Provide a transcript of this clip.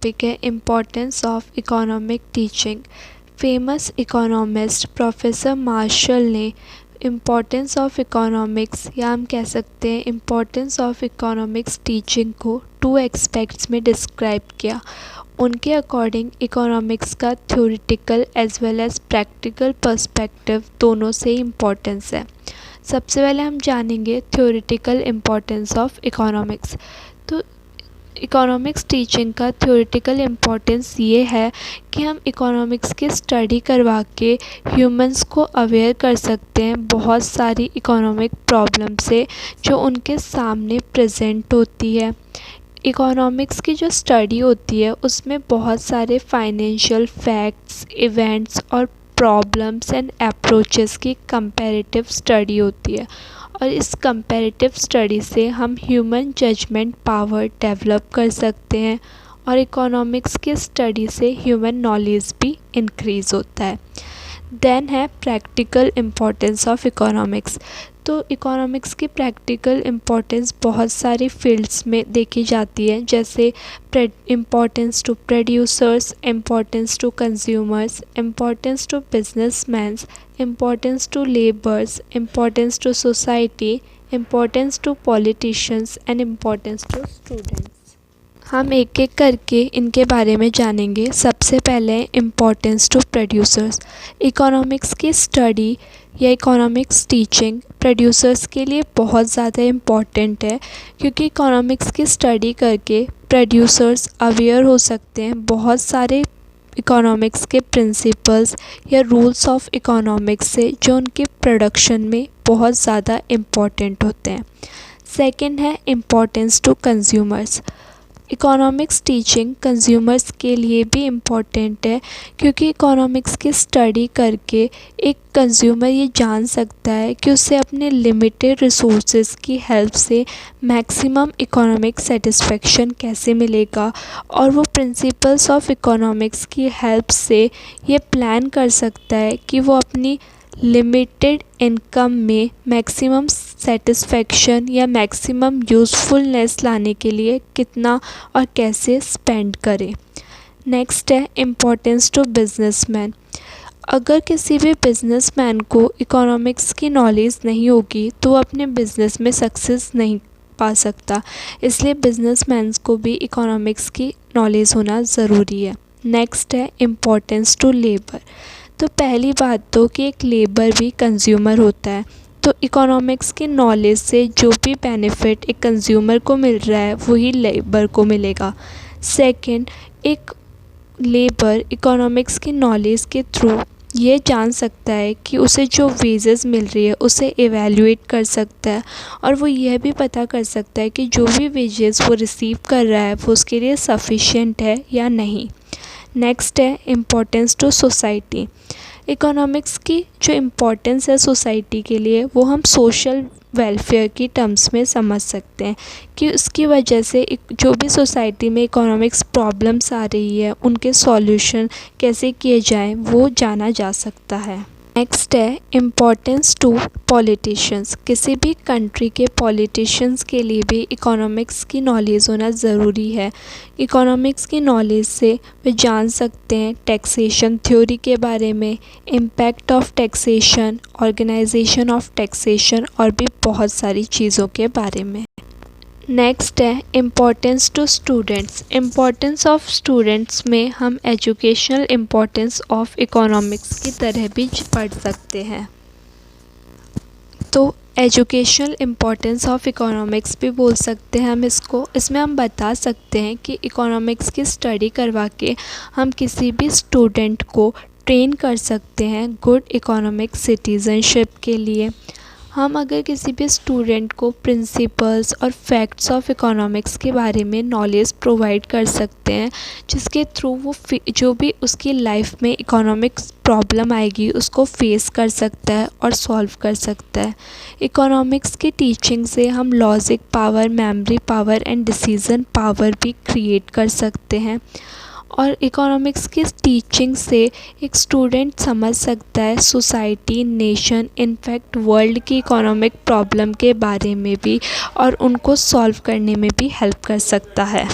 Topic है importance of economic teaching. Famous economist professor Marshall ने importance of economics या हम कह सकते हैं इम्पोर्टेंस ऑफ इकोनॉमिक्स टीचिंग को 2 एस्पेक्ट्स में डिस्क्राइब किया। उनके अकॉर्डिंग इकोनॉमिक्स का theoretical as well as practical perspective दोनों से इम्पोर्टेंस है। सबसे पहले हम जानेंगे थ्योरेटिकल इम्पोर्टेंस ऑफ इकोनॉमिक्स। तो इकोनॉमिक्स टीचिंग का थ्योरेटिकल इम्पोर्टेंस ये है कि हम इकोनॉमिक्स की स्टडी करवा के ह्यूमंस को अवेयर कर सकते हैं बहुत सारी इकोनॉमिक प्रॉब्लम से जो उनके सामने प्रेजेंट होती है। इकोनॉमिक्स की जो स्टडी होती है उसमें बहुत सारे फाइनेंशियल फैक्ट्स, इवेंट्स और प्रॉब्लम्स एंड अप्रोचेस की कंपैरेटिव स्टडी होती है और इस कंपैरेटिव स्टडी से हम ह्यूमन जजमेंट पावर डेवलप कर सकते हैं और इकोनॉमिक्स की स्टडी से ह्यूमन नॉलेज भी इंक्रीज़ होता है। देन है प्रैक्टिकल इम्पोर्टेंस ऑफ इकोनॉमिक्स। तो इकोनॉमिक्स की प्रैक्टिकल इम्पोर्टेंस बहुत सारी फील्ड्स में देखी जाती है, जैसे importance to producers, importance to consumers, importance to businessmans, importance to labours, importance to society, importance to politicians and importance to students. हम एक एक करके इनके बारे में जानेंगे। सबसे पहले इम्पोर्टेंस टू प्रोड्यूसर्स। इकोनॉमिक्स की स्टडी या इकोनॉमिक्स टीचिंग प्रोड्यूसर्स के लिए बहुत ज़्यादा इम्पॉर्टेंट है, क्योंकि इकोनॉमिक्स की स्टडी करके प्रोड्यूसर्स अवेयर हो सकते हैं बहुत सारे इकोनॉमिक्स के प्रिंसिपल्स या रूल्स ऑफ इकोनॉमिक्स से जो उनके प्रोडक्शन में बहुत ज़्यादा इम्पॉर्टेंट होते हैं। सेकंड है importance to consumers. Economics teaching consumers के लिए भी इम्पॉर्टेंट है, क्योंकि इकोनॉमिक्स की स्टडी करके एक कंज्यूमर ये जान सकता है कि उसे अपने लिमिटेड रिसोर्सेज की हेल्प से मैक्सिमम इकोनॉमिक सेटिस्फेक्शन कैसे मिलेगा और वो प्रिंसिपल्स ऑफ इकोनॉमिक्स की हेल्प से ये प्लान कर सकता है कि वो अपनी लिमिटेड इनकम में मैक्सिमम सेटिस्फेक्शन या मैक्सिमम यूज़फुलनेस लाने के लिए कितना और कैसे स्पेंड करें। नेक्स्ट है इम्पोर्टेंस टू बिजनेसमैन। अगर किसी भी बिजनेसमैन को इकोनॉमिक्स की नॉलेज नहीं होगी तो वो अपने बिजनेस में सक्सेस नहीं पा सकता, इसलिए बिजनेसमैन्स को भी इकोनॉमिक्स की नॉलेज होना ज़रूरी है। नेक्स्ट है इम्पोर्टेंस टू लेबर। तो पहली बात तो कि एक लेबर भी कंज्यूमर होता है, तो इकोनॉमिक्स की नॉलेज से जो भी बेनिफिट एक कंज्यूमर को मिल रहा है वही लेबर को मिलेगा। सेकंड, एक लेबर इकोनॉमिक्स की नॉलेज के थ्रू ये जान सकता है कि उसे जो वेजेस मिल रही है उसे एवेल्यूएट कर सकता है और वो यह भी पता कर सकता है कि जो भी वेजेस वो रिसीव कर रहा है वो उसके लिए सफिशिएंट है या नहीं। नेक्स्ट है इम्पोर्टेंस टू सोसाइटी। इकोनॉमिक्स की जो इम्पोर्टेंस है सोसाइटी के लिए वो हम सोशल वेलफेयर की टर्म्स में समझ सकते हैं कि उसकी वजह से जो भी सोसाइटी में इकोनॉमिक्स प्रॉब्लम्स आ रही है उनके सॉल्यूशन कैसे किए जाएं वो जाना जा सकता है। नेक्स्ट है इम्पोर्टेंस टू पॉलिटिशियंस। किसी भी कंट्री के पॉलिटिशियंस के लिए भी इकोनॉमिक्स की नॉलेज होना ज़रूरी है। इकोनॉमिक्स की नॉलेज से वे जान सकते हैं टैक्सेशन थ्योरी के बारे में, impact of taxation, organisation of taxation और भी बहुत सारी चीज़ों के बारे में। नेक्स्ट है importance to students. Importance of students में हम एजुकेशनल इम्पोर्टेंस ऑफ इकोनॉमिक्स की तरह भी पढ़ सकते हैं। तो एजुकेशनल इम्पोर्टेंस ऑफ इकोनॉमिक्स भी बोल सकते हैं हम इसको। इसमें हम बता सकते हैं कि इकोनॉमिक्स की स्टडी करवा के हम किसी भी स्टूडेंट को ट्रेन कर सकते हैं गुड इकोनॉमिक सिटीज़नशिप के लिए। हम अगर किसी भी स्टूडेंट को प्रिंसिपल्स और फैक्ट्स ऑफ इकोनॉमिक्स के बारे में नॉलेज प्रोवाइड कर सकते हैं, जिसके थ्रू वो जो भी उसकी लाइफ में इकोनॉमिक्स प्रॉब्लम आएगी उसको फेस कर सकता है और सॉल्व कर सकता है। इकोनॉमिक्स की टीचिंग से हम logic power, memory power and decision power भी क्रिएट कर सकते हैं और इकोनॉमिक्स की टीचिंग से एक स्टूडेंट समझ सकता है सोसाइटी, नेशन, इनफैक्ट वर्ल्ड की इकोनॉमिक प्रॉब्लम के बारे में भी और उनको सॉल्व करने में भी हेल्प कर सकता है।